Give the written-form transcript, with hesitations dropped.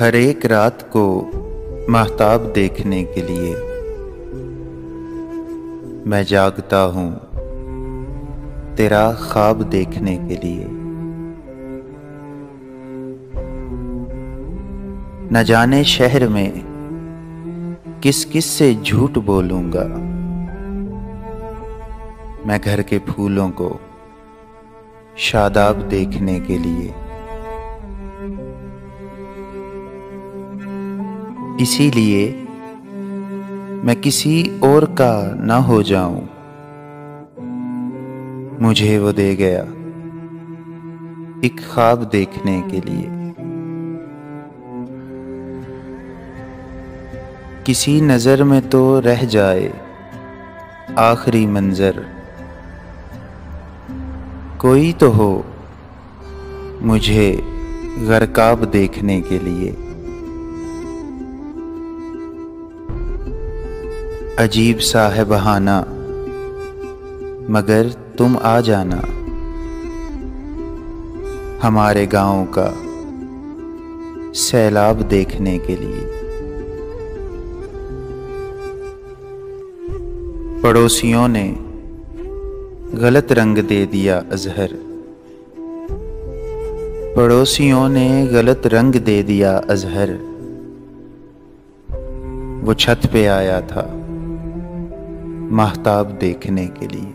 हर एक रात को महताब देखने के लिए मैं जागता हूँ, तेरा ख्वाब देखने के लिए। न जाने शहर में किस किस से झूठ बोलूँगा, मैं घर के फूलों को शादाब देखने के लिए। इसीलिए मैं किसी और का ना हो जाऊं, मुझे वो दे गया एक ख्वाब देखने के लिए। किसी नज़र में तो रह जाए आखिरी मंजर, कोई तो हो मुझे गरकाब देखने के लिए। अजीब सा है बहाना मगर तुम आ जाना, हमारे गांव का सैलाब देखने के लिए। पड़ोसियों ने गलत रंग दे दिया अजहर, पड़ोसियों ने गलत रंग दे दिया अजहर। वो छत पे आया था महताब देखने के लिए।